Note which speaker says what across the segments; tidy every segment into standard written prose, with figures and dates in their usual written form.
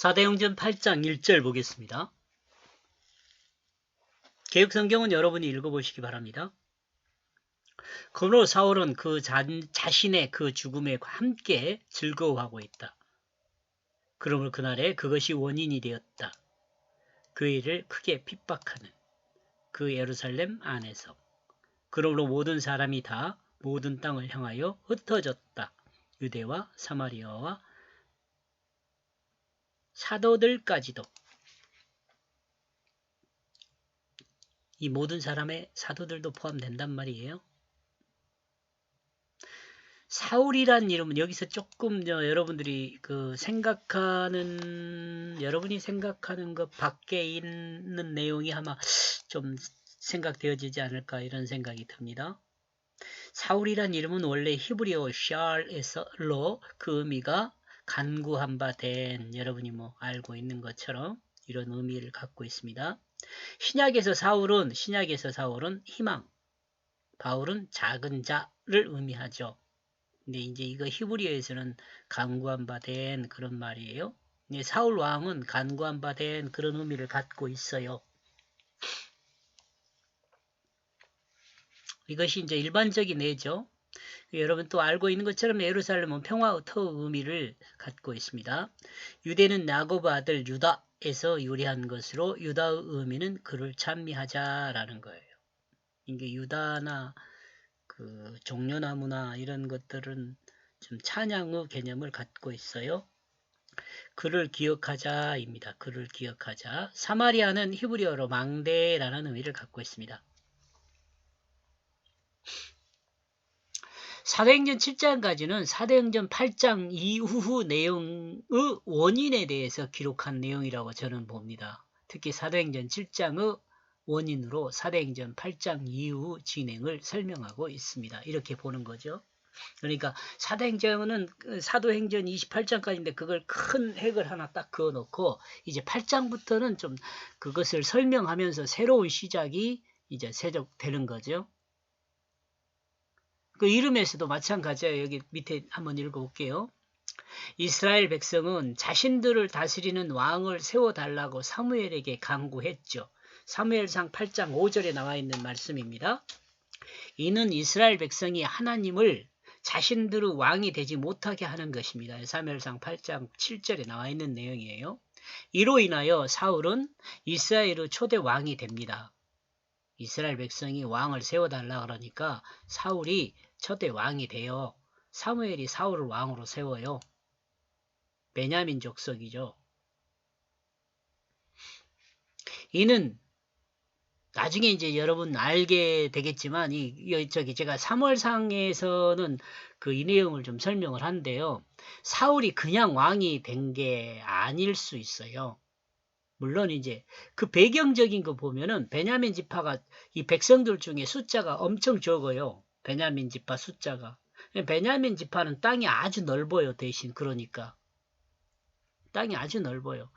Speaker 1: 사도행전 8장 1절 보겠습니다. 개역성경은 여러분이 읽어보시기 바랍니다. 그러므로 사울은 그 자신의 그 죽음에 함께 즐거워하고 있다. 그러므로 그날에 그것이 원인이 되었다. 그 일을 크게 핍박하는 그 예루살렘 안에서. 그러므로 모든 사람이 다 모든 땅을 향하여 흩어졌다. 유대와 사마리아와 사도들까지도. 이 모든 사람의 사도들도 포함된단 말이에요. 사울이란 이름은 여기서 조금 여러분들이 여러분이 생각하는 것 밖에 있는 내용이 아마 좀 생각되어지지 않을까 이런 생각이 듭니다. 사울이란 이름은 원래 히브리어 샬에서로 그 의미가 간구한 바 된, 여러분이 알고 있는 것처럼 이런 의미를 갖고 있습니다. 신약에서 사울은 희망, 바울은 작은 자를 의미하죠. 근데 이제 이거 히브리어에서는 간구한 바 된 그런 말이에요. 사울 왕은 간구한 바 된 그런 의미를 갖고 있어요. 이것이 이제 일반적인 예죠. 여러분 또 알고 있는 것처럼 예루살렘은 평화의 의미를 갖고 있습니다. 유대는 야곱 아들 유다에서 유래한 것으로 유다의 의미는 그를 찬미하자라는 거예요. 이게 유다나 그 종려나무나 이런 것들은 좀 찬양의 개념을 갖고 있어요. 그를 기억하자입니다. 그를 기억하자. 사마리아는 히브리어로 망대라는 의미를 갖고 있습니다. 사도행전 7장까지는 사도행전 8장 이후 내용의 원인에 대해서 기록한 내용이라고 저는 봅니다. 특히 사도행전 7장의 원인으로 사도행전 8장 이후 진행을 설명하고 있습니다. 이렇게 보는 거죠. 그러니까 사도행전 28장까지인데 그걸 큰 핵을 하나 딱 그어놓고 이제 8장부터는 좀 그것을 설명하면서 새로운 시작이 이제 세적되는 거죠. 그 이름에서도 마찬가지예요. 여기 밑에 한번 읽어볼게요. 이스라엘 백성은 자신들을 다스리는 왕을 세워달라고 사무엘에게 간구했죠. 사무엘상 8장 5절에 나와 있는 말씀입니다. 이는 이스라엘 백성이 하나님을 자신들의 왕이 되지 못하게 하는 것입니다. 사무엘상 8장 7절에 나와 있는 내용이에요. 이로 인하여 사울은 이스라엘의 초대 왕이 됩니다. 이스라엘 백성이 왕을 세워달라 그러니까 사울이 초대 왕이 돼요. 사무엘이 사울을 왕으로 세워요. 베냐민 족속이죠. 이는 나중에 이제 여러분 알게 되겠지만 제가 사무엘상에서는 이 내용을 좀 설명을 한데요. 사울이 그냥 왕이 된 게 아닐 수 있어요. 물론 이제 그 배경적인 거 보면은 베냐민 지파가 이 백성들 중에 숫자가 엄청 적어요. 베냐민 지파 숫자가. 베냐민 지파는 땅이 아주 넓어요. 대신 그러니까 땅이 아주 넓어요.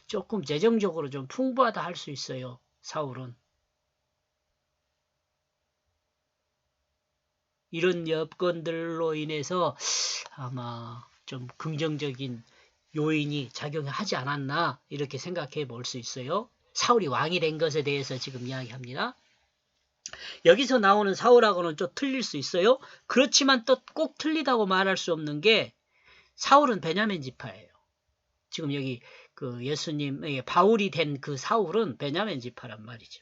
Speaker 1: 조금 재정적으로 좀 풍부하다 할 수 있어요. 사울은. 이런 여건들로 인해서 아마 좀 긍정적인 요인이 작용하지 않았나 이렇게 생각해 볼 수 있어요. 사울이 왕이 된 것에 대해서 지금 이야기합니다. 여기서 나오는 사울하고는 좀 틀릴 수 있어요. 그렇지만 또 꼭 틀리다고 말할 수 없는 게 사울은 베냐민 지파예요. 지금 여기 예수님에게 바울이 된 그 사울은 베냐민 지파란 말이죠.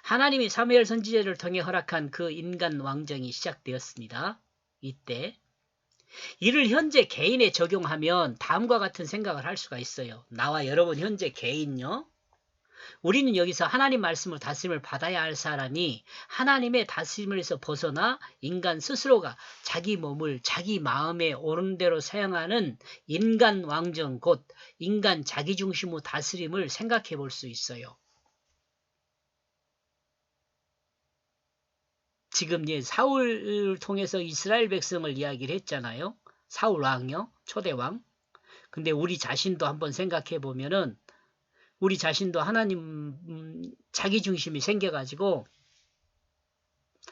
Speaker 1: 하나님이 사무엘 선지자를 통해 허락한 그 인간 왕정이 시작되었습니다. 이때 이를 현재 개인에 적용하면 다음과 같은 생각을 할 수가 있어요. 나와 여러분 현재 개인요. 우리는 여기서 하나님 말씀을 다스림을 받아야 할 사람이 하나님의 다스림에서 벗어나 인간 스스로가 자기 몸을 자기 마음에 오른 대로 사용하는 인간 왕정 곧 인간 자기중심의 다스림을 생각해 볼 수 있어요. 지금 사울을 통해서 이스라엘 백성을 이야기를 했잖아요. 사울 왕이요. 초대 왕. 근데 우리 자신도 한번 생각해 보면은 우리 자신도 하나님 자기중심이 생겨가지고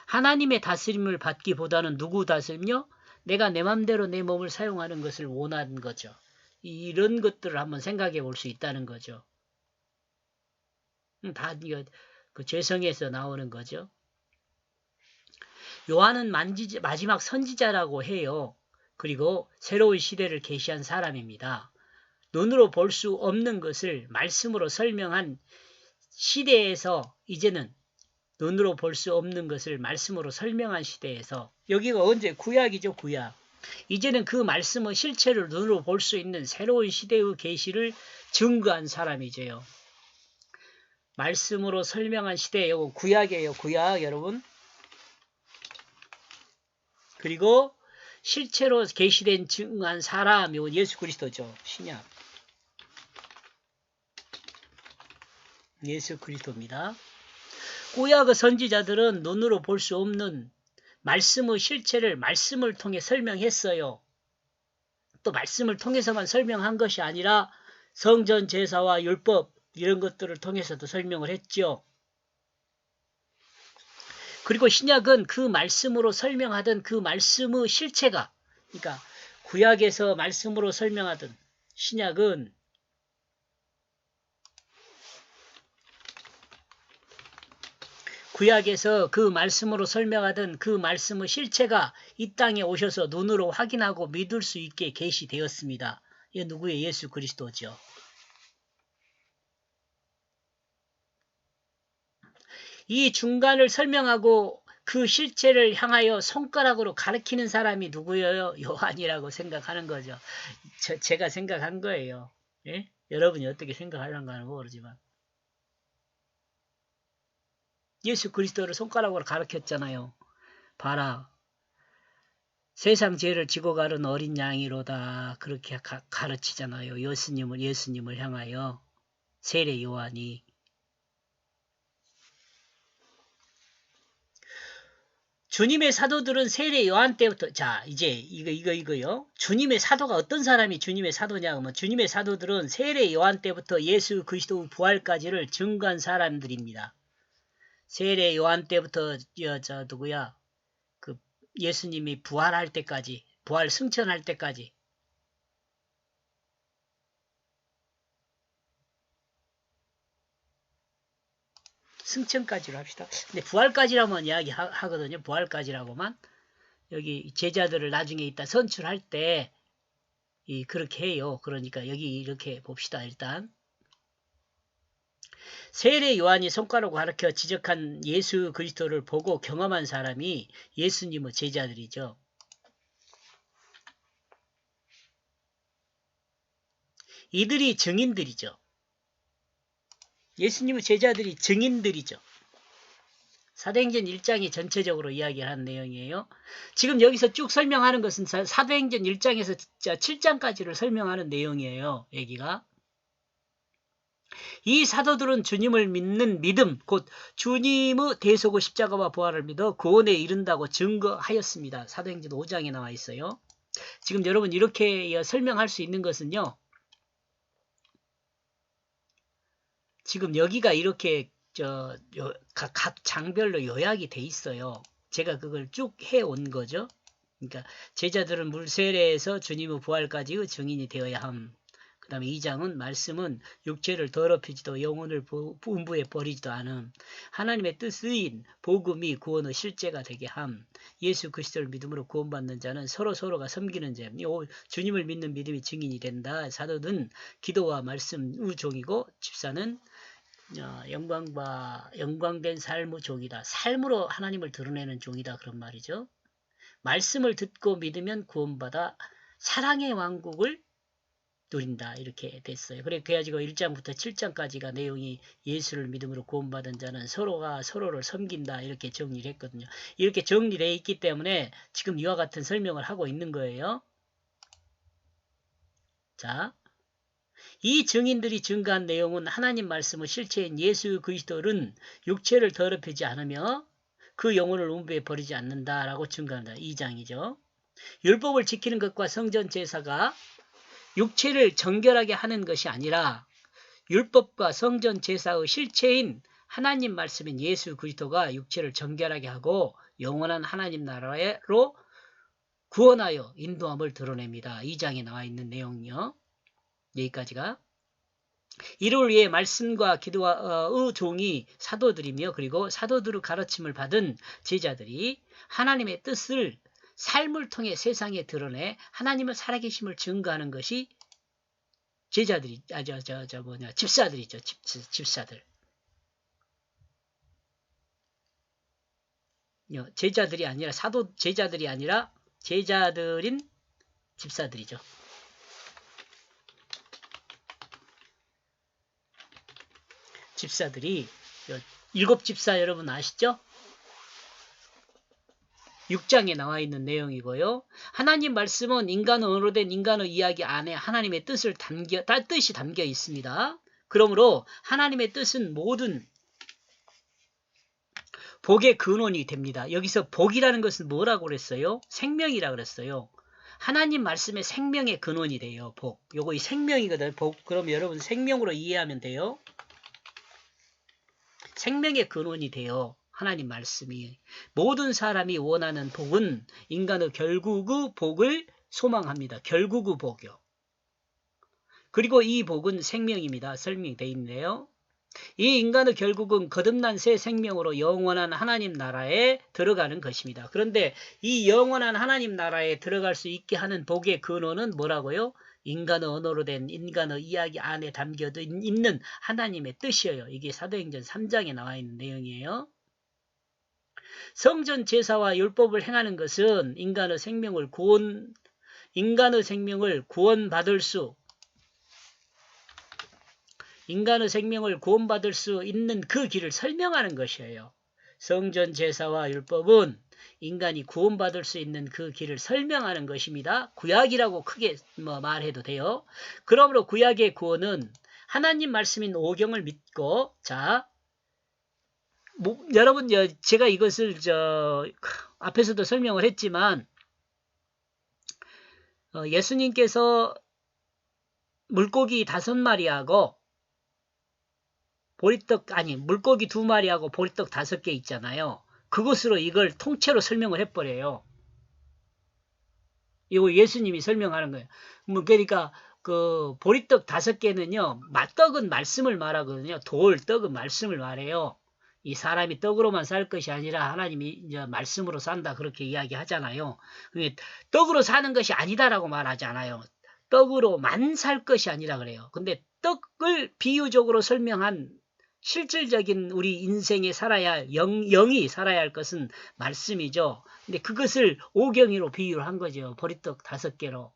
Speaker 1: 하나님의 다스림을 받기보다는 누구 다스림요? 내가 내 맘대로 내 몸을 사용하는 것을 원하는 거죠. 이런 것들을 한번 생각해 볼 수 있다는 거죠. 다 이거 그 죄성에서 나오는 거죠. 요한은 마지막 선지자라고 해요. 그리고 새로운 시대를 계시한 사람입니다. 눈으로 볼 수 없는 것을 말씀으로 설명한 시대에서 이제는 눈으로 볼 수 없는 것을 말씀으로 설명한 시대에서 여기가 언제 구약이죠. 구약. 이제는 그 말씀의 실체를 눈으로 볼 수 있는 새로운 시대의 계시를 증거한 사람이죠. 말씀으로 설명한 시대예요. 구약이에요. 구약 여러분. 그리고 실체로 계시된 증거한 사람이 예수 그리스도죠. 신약. 예수 그리스도입니다. 구약의 선지자들은 눈으로 볼 수 없는 말씀의 실체를 말씀을 통해 설명했어요. 또 말씀을 통해서만 설명한 것이 아니라 성전 제사와 율법 이런 것들을 통해서도 설명을 했죠. 그리고 신약은 그 말씀으로 설명하던 그 말씀의 실체가, 그러니까 구약에서 말씀으로 설명하던 신약은 구약에서 그 말씀으로 설명하던 그 말씀의 실체가 이 땅에 오셔서 눈으로 확인하고 믿을 수 있게 계시되었습니다. 이게 누구의? 예수 그리스도죠. 이 중간을 설명하고 그 실체를 향하여 손가락으로 가리키는 사람이 누구예요? 요한이라고 생각하는 거죠. 제가 생각한 거예요. 예? 여러분이 어떻게 생각하는가는 모르지만. 예수 그리스도를 손가락으로 가르쳤잖아요. 봐라. 세상 죄를 지고 가는 어린 양이로다. 그렇게 가르치잖아요. 예수님을 향하여. 세례 요한이. 주님의 사도들은 세례 요한 때부터, 자, 이제 이거요. 주님의 사도가 어떤 사람이 주님의 사도냐 하면 주님의 사도들은 세례 요한 때부터 예수 그리스도 부활까지를 증거한 사람들입니다. 세례 요한 때부터 누구야? 그 예수님이 부활할 때까지, 부활 승천할 때까지. 승천까지로 합시다. 근데 부활까지라면 이야기 하거든요. 부활까지라고만. 여기 제자들을 나중에 이따 선출할 때 그렇게 해요. 그러니까 여기 이렇게 봅시다. 일단 세례 요한이 손가락으로 가르쳐 지적한 예수 그리스도를 보고 경험한 사람이 예수님의 제자들이죠. 이들이 증인들이죠. 예수님의 제자들이 증인들이죠. 사도행전 1장이 전체적으로 이야기하는 내용이에요. 지금 여기서 쭉 설명하는 것은 사도행전 1장에서 7장까지를 설명하는 내용이에요. 여기가. 이 사도들은 주님을 믿는 믿음, 곧 주님의 대속의 십자가와 부활을 믿어 구원에 이른다고 증거하였습니다. 사도행전 5장에 나와 있어요. 지금 여러분 이렇게 설명할 수 있는 것은요. 지금 여기가 이렇게 각 장별로 요약이 돼 있어요. 제가 그걸 쭉 해온 거죠. 그러니까 제자들은 물세례에서 주님의 부활까지의 증인이 되어야 함. 그 다음에 2장은 말씀은 육체를 더럽히지도 영혼을 음부에 버리지도 않음. 하나님의 뜻인 복음이 구원의 실제가 되게 함. 예수 그리스도를 믿음으로 구원받는 자는 서로가 섬기는 점. 주님을 믿는 믿음이 증인이 된다. 사도는 기도와 말씀 우종이고 집사는 영광된 삶의 종이다. 삶으로 하나님을 드러내는 종이다. 그런 말이죠. 말씀을 듣고 믿으면 구원받아 사랑의 왕국을 누린다. 이렇게 됐어요. 그래가지고 1장부터 7장까지가 내용이 예수를 믿음으로 구원받은 자는 서로가 서로를 섬긴다. 이렇게 정리를 했거든요. 이렇게 정리되어 있기 때문에 지금 이와 같은 설명을 하고 있는 거예요. 자, 이 증인들이 증거한 내용은 하나님 말씀의 실체인 예수 그리스도는 육체를 더럽히지 않으며 그 영혼을 음부에 버리지 않는다라고 증거한다. 2장이죠. 율법을 지키는 것과 성전 제사가 육체를 정결하게 하는 것이 아니라 율법과 성전 제사의 실체인 하나님 말씀인 예수 그리스도가 육체를 정결하게 하고 영원한 하나님 나라로 구원하여 인도함을 드러냅니다. 2장에 나와 있는 내용이요. 여기까지가. 이를 위해 말씀과 기도의 종이 사도들이며 그리고 사도들의 가르침을 받은 제자들이 하나님의 뜻을 삶을 통해 세상에 드러내 하나님의 살아계심을 증거하는 것이 제자들이 집사들이죠. 집사들. 제자들이 아니라 제자들이 아니라 제자들인 집사들이죠. 집사들이 7집사 여러분 아시죠? 6장에 나와 있는 내용이고요. 하나님 말씀은 인간의 언어로 된 인간의 이야기 안에 하나님의 뜻이 담겨 있습니다. 그러므로 하나님의 뜻은 모든 복의 근원이 됩니다. 여기서 복이라는 것은 뭐라고 그랬어요? 생명이라고 그랬어요. 하나님 말씀의 생명의 근원이 돼요. 복. 요거 이 생명이거든요. 복. 그럼 여러분 생명으로 이해하면 돼요. 생명의 근원이 돼요. 하나님 말씀이. 모든 사람이 원하는 복은 인간의 결국의 복을 소망합니다. 결국의 복이요. 그리고 이 복은 생명입니다. 설명되어 있네요. 이 인간의 결국은 거듭난 새 생명으로 영원한 하나님 나라에 들어가는 것입니다. 그런데 이 영원한 하나님 나라에 들어갈 수 있게 하는 복의 근원은 뭐라고요? 인간의 언어로 된 인간의 이야기 안에 담겨 있는 하나님의 뜻이에요. 이게 사도행전 3장에 나와 있는 내용이에요. 성전 제사와 율법을 행하는 것은 인간의 생명을 구원받을 수 있는 그 길을 설명하는 것이에요. 성전 제사와 율법은 인간이 구원받을 수 있는 그 길을 설명하는 것입니다. 구약이라고 크게 말해도 돼요. 그러므로 구약의 구원은 하나님 말씀인 오경을 믿고 여러분 제가 이것을 앞에서도 설명을 했지만 예수님께서 물고기 5마리하고 물고기 2마리하고 보리떡 5개 있잖아요. 그것으로 이걸 통째로 설명을 해버려요. 이거 예수님이 설명하는 거예요. 그러니까 그 보리떡 5개는요, 떡은 말씀을 말하거든요. 떡은 말씀을 말해요. 이 사람이 떡으로만 살 것이 아니라 하나님이 이제 말씀으로 산다 그렇게 이야기하잖아요. 떡으로 사는 것이 아니다라고 말하지 않아요. 떡으로만 살 것이 아니라 그래요. 근데 떡을 비유적으로 설명한 실질적인 우리 인생에 살아야 할 영이 살아야 할 것은 말씀이죠. 근데 그것을 오경이로 비유를 한 거죠. 보리떡 5개로.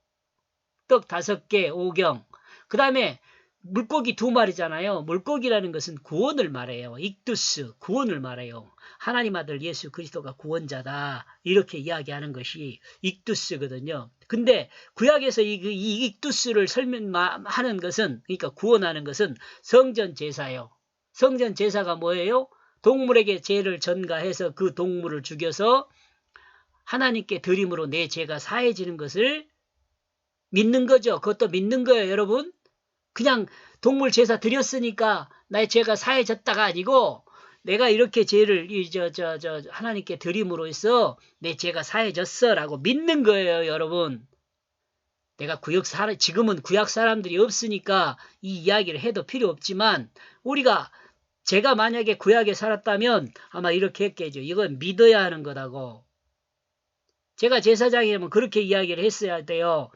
Speaker 1: 떡 5개, 오경. 그 다음에 물고기 2마리잖아요. 물고기라는 것은 구원을 말해요. 익두스, 구원을 말해요. 하나님 아들 예수 그리스도가 구원자다. 이렇게 이야기하는 것이 익두스거든요. 근데 구약에서 이 익두스를 설명하는 것은, 그러니까 구원하는 것은 성전 제사예요. 성전 제사가 뭐예요? 동물에게 죄를 전가해서 그 동물을 죽여서 하나님께 드림으로 내 죄가 사해지는 것을 믿는 거죠. 그것도 믿는 거예요, 여러분. 그냥 동물 제사 드렸으니까 나의 죄가 사해졌다가 아니고 내가 이렇게 죄를 하나님께 드림으로 해서 내 죄가 사해졌어라고 믿는 거예요, 여러분. 내가 지금은 구약 사람들이 없으니까 이 이야기를 해도 필요 없지만 제가 만약에 구약에 살았다면 아마 이렇게 했겠죠. 이건 믿어야 하는 거다고. 제가 제사장이라면 그렇게 이야기를 했어야 돼요.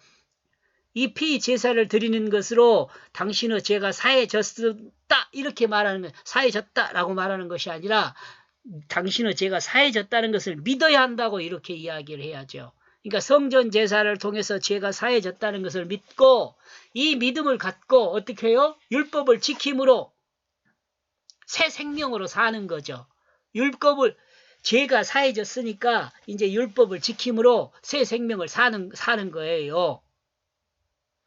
Speaker 1: 이 피 제사를 드리는 것으로 당신의 죄가 사해졌다 이렇게 말하는 사해졌다라고 말하는 것이 아니라 당신의 죄가 사해졌다는 것을 믿어야 한다고 이렇게 이야기를 해야죠. 그러니까 성전 제사를 통해서 죄가 사해졌다는 것을 믿고 이 믿음을 갖고 어떻게 해요? 율법을 지킴으로 새 생명으로 사는 거죠. 죄가 사해졌으니까 이제 율법을 지킴으로 새 생명을 사는 거예요.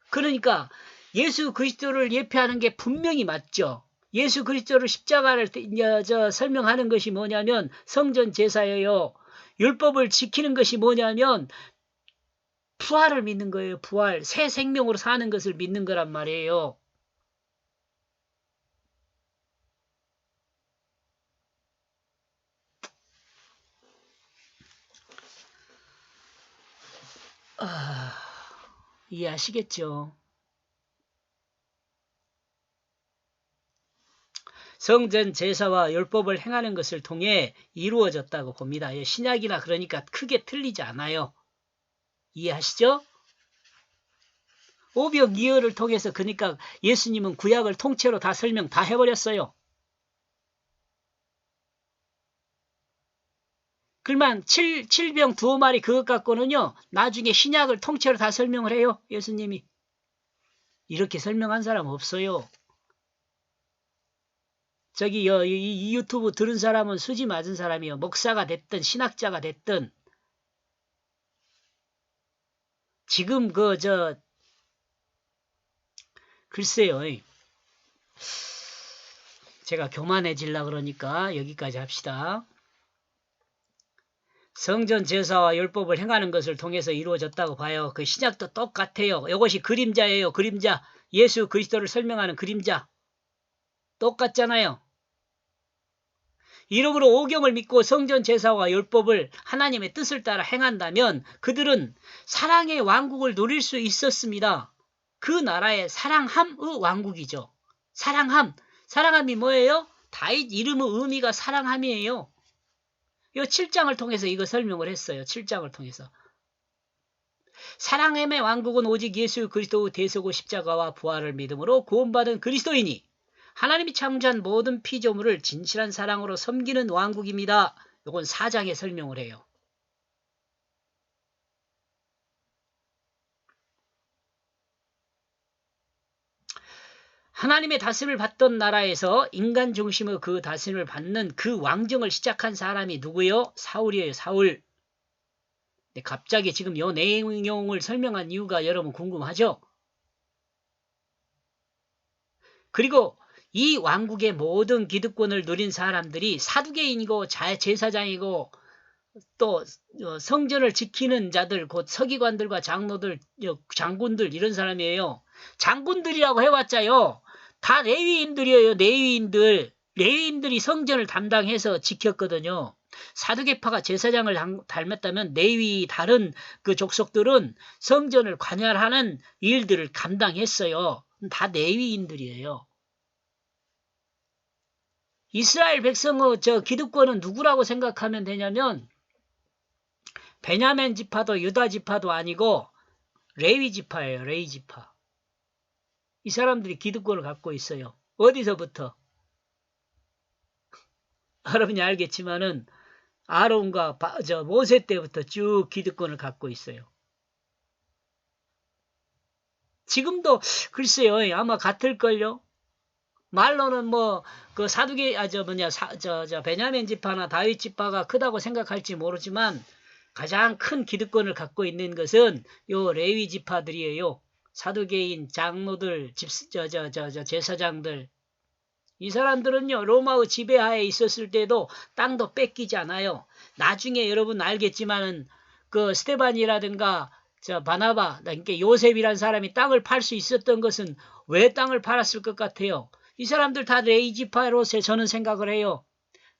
Speaker 1: 그러니까 예수 그리스도를 예표하는 게 분명히 맞죠. 예수 그리스도를 십자가를 설명하는 것이 뭐냐면 성전 제사예요. 율법을 지키는 것이 뭐냐면 부활을 믿는 거예요. 부활, 새 생명으로 사는 것을 믿는 거란 말이에요. 이해하시겠죠? 성전 제사와 율법을 행하는 것을 통해 이루어졌다고 봅니다. 신약이나 그러니까 크게 틀리지 않아요. 이해하시죠? 오병이어를 통해서 그러니까 예수님은 구약을 통째로 다 설명 다 해버렸어요. 그러면 칠병 두어 마리 그것 갖고는요. 나중에 신약을 통째로 다 설명을 해요. 예수님이. 이렇게 설명한 사람 없어요. 저기 이 유튜브 들은 사람은 수지 맞은 사람이요. 목사가 됐든 신학자가 됐든 지금 글쎄요. 제가 교만해지려고 그러니까 여기까지 합시다. 성전 제사와 율법을 행하는 것을 통해서 이루어졌다고 봐요. 그 신약도 똑같아요. 이것이 그림자예요. 그림자. 예수 그리스도를 설명하는 그림자. 똑같잖아요. 이러므로 오경을 믿고 성전 제사와 율법을 하나님의 뜻을 따라 행한다면 그들은 사랑의 왕국을 누릴 수 있었습니다. 그 나라의 사랑함의 왕국이죠. 사랑함. 사랑함이 뭐예요? 다윗 이름의 의미가 사랑함이에요. 이 7장을 통해서 이거 설명을 했어요. 7장을 통해서. 사랑함의 왕국은 오직 예수 그리스도의 대속의 십자가와 부활을 믿음으로 구원받은 그리스도이니 하나님이 창조한 모든 피조물을 진실한 사랑으로 섬기는 왕국입니다. 이건 4장에 설명을 해요. 하나님의 다스림을 받던 나라에서 인간 중심의 그 다스림을 받는 그 왕정을 시작한 사람이 누구요? 사울이에요. 사울. 네, 갑자기 지금 이 내용을 설명한 이유가 여러분 궁금하죠? 그리고 이 왕국의 모든 기득권을 누린 사람들이 사두개인이고 제사장이고 또 성전을 지키는 자들 곧 서기관들과 장로들 장군들 이런 사람이에요. 장군들이라고 해왔자요. 다 레위인들이에요. 레위인들이 성전을 담당해서 지켰거든요. 사두개파가 제사장을 닮았다면 레위 다른 그 족속들은 성전을 관할하는 일들을 감당했어요. 다 레위인들이에요. 이스라엘 백성의 기득권은 누구라고 생각하면 되냐면 베냐민 지파도 유다 지파도 아니고 레위 지파예요. 레위 지파. 이 사람들이 기득권을 갖고 있어요. 어디서부터? 여러분이 알겠지만은 아론과 모세 때부터 쭉 기득권을 갖고 있어요. 지금도 글쎄요. 아마 같을걸요. 말로는 그 사두개 베냐민 지파나 다윗 지파가 크다고 생각할지 모르지만 가장 큰 기득권을 갖고 있는 것은 요 레위 지파들이에요. 사두개인, 장로들, 제사장들. 이 사람들은요, 로마의 지배하에 있었을 때도 땅도 뺏기지 않아요. 나중에 여러분 알겠지만은 그 스테반이라든가 바나바, 그러니까 요셉이란 사람이 땅을 팔 수 있었던 것은 왜 땅을 팔았을 것 같아요? 이 사람들 다 레위 지파로서 저는 생각을 해요.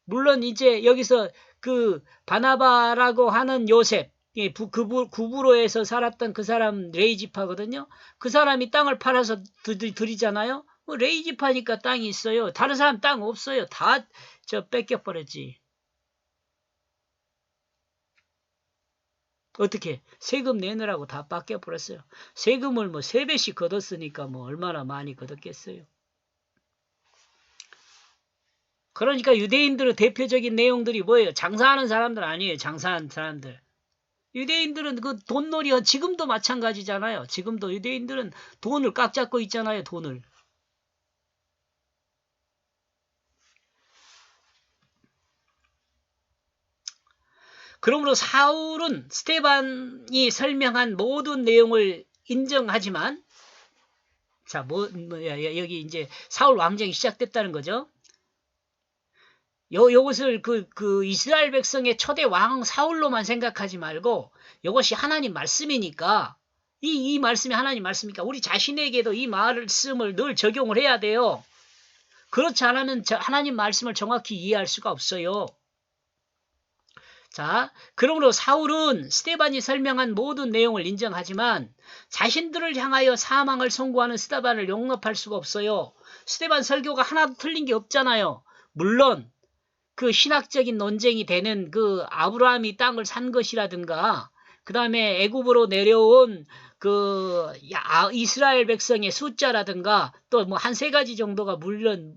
Speaker 1: 물론 이제 여기서 그 바나바라고 하는 요셉, 구부로에서 살았던 그 사람 레위 지파거든요. 그 사람이 땅을 팔아서 드리잖아요. 레위 지파니까 땅이 있어요. 다른 사람 땅 없어요. 다 뺏겨버렸지. 어떻게 세금 내느라고 다 뺏겨버렸어요. 세금을 3배씩 걷었으니까 얼마나 많이 걷었겠어요. 그러니까 유대인들의 대표적인 내용들이 뭐예요? 장사하는 사람들 아니에요. 장사하는 사람들. 유대인들은 그 돈놀이 지금도 마찬가지잖아요. 지금도 유대인들은 돈을 꽉 잡고 있잖아요. 돈을. 그러므로 사울은 스테반이 설명한 모든 내용을 인정하지만 여기 이제 사울 왕정이 시작됐다는 거죠. 요것을 그 이스라엘 백성의 초대 왕 사울로만 생각하지 말고 이것이 하나님 말씀이니까 이 말씀이 하나님 말씀이니까 우리 자신에게도 이 말씀을 늘 적용을 해야 돼요. 그렇지 않으면 하나님 말씀을 정확히 이해할 수가 없어요. 자, 그러므로 사울은 스데반이 설명한 모든 내용을 인정하지만 자신들을 향하여 사망을 선고하는 스데반을 용납할 수가 없어요. 스데반 설교가 하나도 틀린 게 없잖아요. 물론 그 신학적인 논쟁이 되는 그 아브라함이 땅을 산 것이라든가 그 다음에 애굽으로 내려온 그 이스라엘 백성의 숫자라든가 또 뭐 한 세 가지 정도가 물론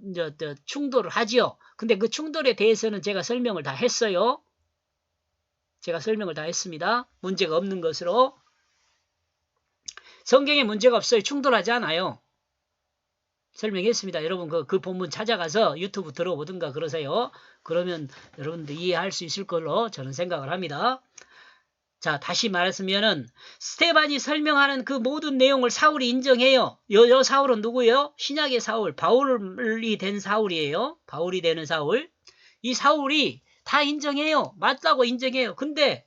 Speaker 1: 충돌을 하지요. 근데 그 충돌에 대해서는 제가 설명을 다 했어요. 제가 설명을 다 했습니다. 문제가 없는 것으로. 성경에 문제가 없어요. 충돌하지 않아요. 설명했습니다. 여러분 그 본문 찾아가서 유튜브 들어보든가 그러세요. 그러면 여러분들 이해할 수 있을 걸로 저는 생각을 합니다. 자, 다시 말했으면은 스데반이 설명하는 그 모든 내용을 사울이 인정해요. 요 사울은 누구예요? 신약의 사울, 바울이 된 사울이에요. 바울이 되는 사울. 이 사울이 다 인정해요. 맞다고 인정해요. 근데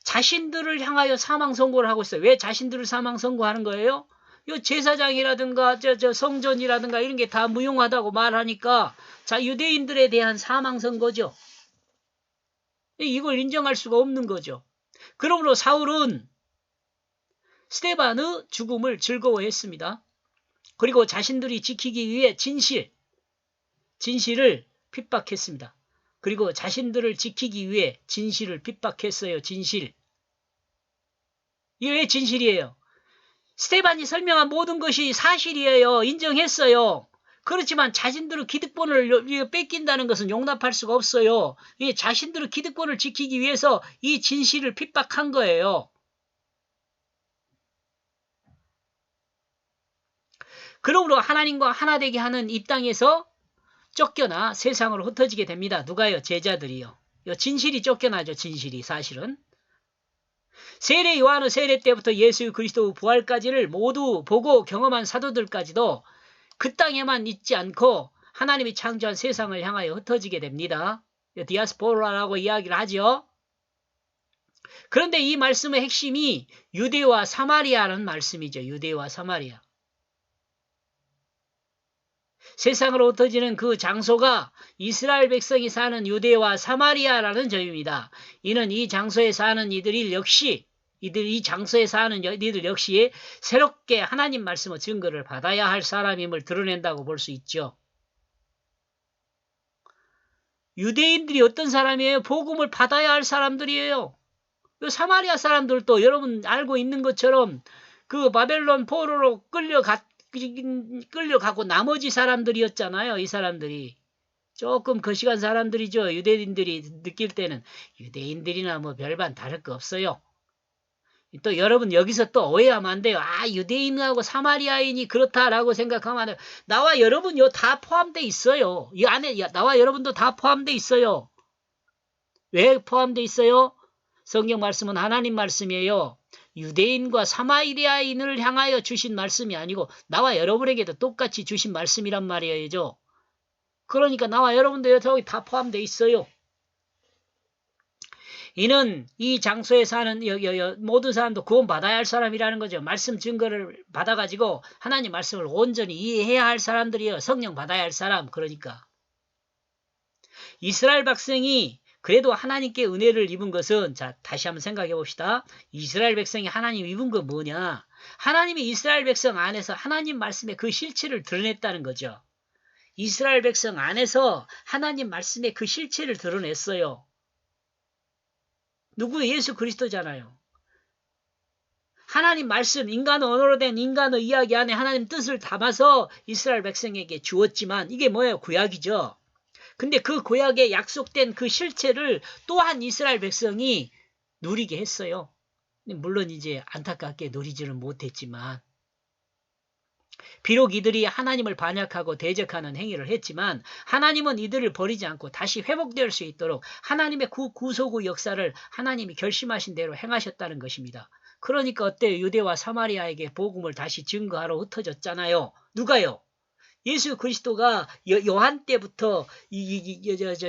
Speaker 1: 자신들을 향하여 사망 선고를 하고 있어요. 왜 자신들을 사망 선고하는 거예요? 요 제사장이라든가 저 성전이라든가 이런 게 다 무용하다고 말하니까 자 유대인들에 대한 사망 선고죠. 이걸 인정할 수가 없는 거죠. 그러므로 사울은 스데반의 죽음을 즐거워했습니다. 그리고 자신들이 지키기 위해 진실을 핍박했습니다. 그리고 자신들을 지키기 위해 진실을 핍박했어요. 진실. 이게 왜 진실이에요? 스데반이 설명한 모든 것이 사실이에요. 인정했어요. 그렇지만 자신들의 기득권을 뺏긴다는 것은 용납할 수가 없어요. 자신들의 기득권을 지키기 위해서 이 진실을 핍박한 거예요. 그러므로 하나님과 하나 되게 하는 이 땅에서 쫓겨나 세상으로 흩어지게 됩니다. 누가요? 제자들이요. 진실이 쫓겨나죠. 진실이 사실은. 세례 요한의 세례 때부터 예수 그리스도의 부활까지를 모두 보고 경험한 사도들까지도 그 땅에만 있지 않고 하나님이 창조한 세상을 향하여 흩어지게 됩니다. 디아스포라라고 이야기를 하죠. 그런데 이 말씀의 핵심이 유대와 사마리아라는 말씀이죠. 유대와 사마리아. 세상으로 흩어지는 그 장소가 이스라엘 백성이 사는 유대와 사마리아라는 점입니다. 이는 이 장소에 사는 이 장소에 사는 이들 역시 새롭게 하나님 말씀의 증거를 받아야 할 사람임을 드러낸다고 볼 수 있죠. 유대인들이 어떤 사람이에요? 복음을 받아야 할 사람들이에요. 사마리아 사람들도 여러분 알고 있는 것처럼 그 바벨론 포로로 끌려가고 나머지 사람들이었잖아요. 이 사람들이. 조금 거시간 사람들이죠. 유대인들이 느낄 때는 유대인들이나 뭐 별반 다를 거 없어요. 또 여러분 여기서 또 오해하면 안 돼요. 유대인하고 사마리아인이 그렇다라고 생각하면 안 돼요. 나와 여러분 다 포함되어 있어요. 이 안에 나와 여러분도 다 포함되어 있어요. 왜 포함되어 있어요? 성경 말씀은 하나님 말씀이에요. 유대인과 사마리아인을 향하여 주신 말씀이 아니고 나와 여러분에게도 똑같이 주신 말씀이란 말이에요. 그러니까 나와 여러분도 저기 다 포함되어 있어요. 이는 이 장소에 사는 모든 사람도 구원받아야 할 사람이라는 거죠. 말씀 증거를 받아가지고 하나님 말씀을 온전히 이해해야 할 사람들이에요. 성령 받아야 할 사람. 그러니까 이스라엘 백성이 그래도 하나님께 은혜를 입은 것은 자 다시 한번 생각해 봅시다. 이스라엘 백성이 하나님 입은 건 뭐냐? 하나님이 이스라엘 백성 안에서 하나님 말씀의 그 실체를 드러냈다는 거죠. 이스라엘 백성 안에서 하나님 말씀의 그 실체를 드러냈어요. 누구? 예수 그리스도잖아요. 하나님 말씀, 인간의 언어로 된 인간의 이야기 안에 하나님 뜻을 담아서 이스라엘 백성에게 주었지만 이게 뭐예요? 구약이죠. 근데 그 구약에 약속된 그 실체를 또한 이스라엘 백성이 누리게 했어요. 물론 이제 안타깝게 누리지는 못했지만 비록 이들이 하나님을 반역하고 대적하는 행위를 했지만 하나님은 이들을 버리지 않고 다시 회복될 수 있도록 하나님의 구속의 역사를 하나님이 결심하신 대로 행하셨다는 것입니다. 그러니까 어때요? 유대와 사마리아에게 복음을 다시 증거하러 흩어졌잖아요. 누가요? 예수 그리스도가 요한 때부터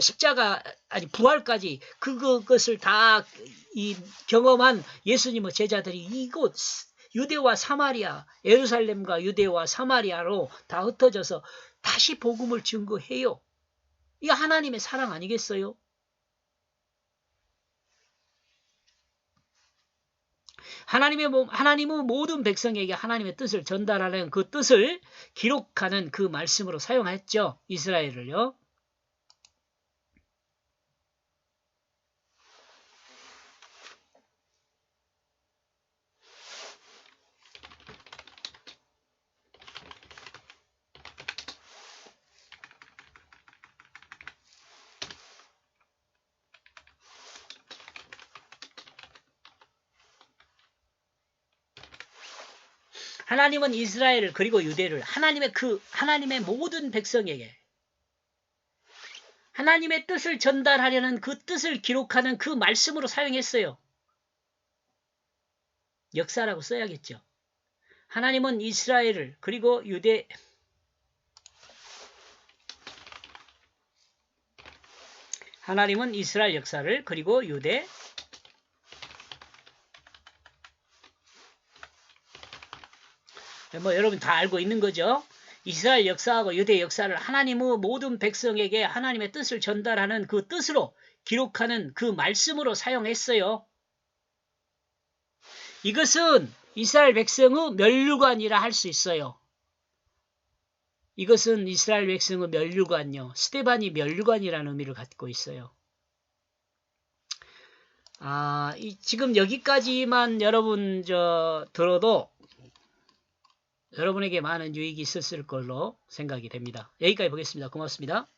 Speaker 1: 십자가 아니 부활까지 그것을 다 경험한 예수님의 제자들이 이곳 유대와 사마리아, 예루살렘과 유대와 사마리아로 다 흩어져서 다시 복음을 증거해요. 이거 하나님의 사랑 아니겠어요? 하나님은 모든 백성에게 하나님의 뜻을 전달하는 그 뜻을 기록하는 그 말씀으로 사용했죠. 이스라엘을요. 하나님은 이스라엘을 그리고 유대를 하나님의 모든 백성에게 하나님의 뜻을 전달하려는 그 뜻을 기록하는 그 말씀으로 사용했어요. 역사라고 써야겠죠. 하나님은 이스라엘을 그리고 하나님은 이스라엘 역사를 그리고 유대 여러분 다 알고 있는 거죠. 이스라엘 역사하고 유대 역사를 하나님의 모든 백성에게 하나님의 뜻을 전달하는 그 뜻으로 기록하는 그 말씀으로 사용했어요. 이것은 이스라엘 백성의 면류관이라 할 수 있어요. 이것은 이스라엘 백성의 면류관요. 스데반이 면류관이라는 의미를 갖고 있어요. 지금 여기까지만 여러분 들어도 여러분에게 많은 유익이 있었을 걸로 생각이 됩니다. 여기까지 보겠습니다. 고맙습니다.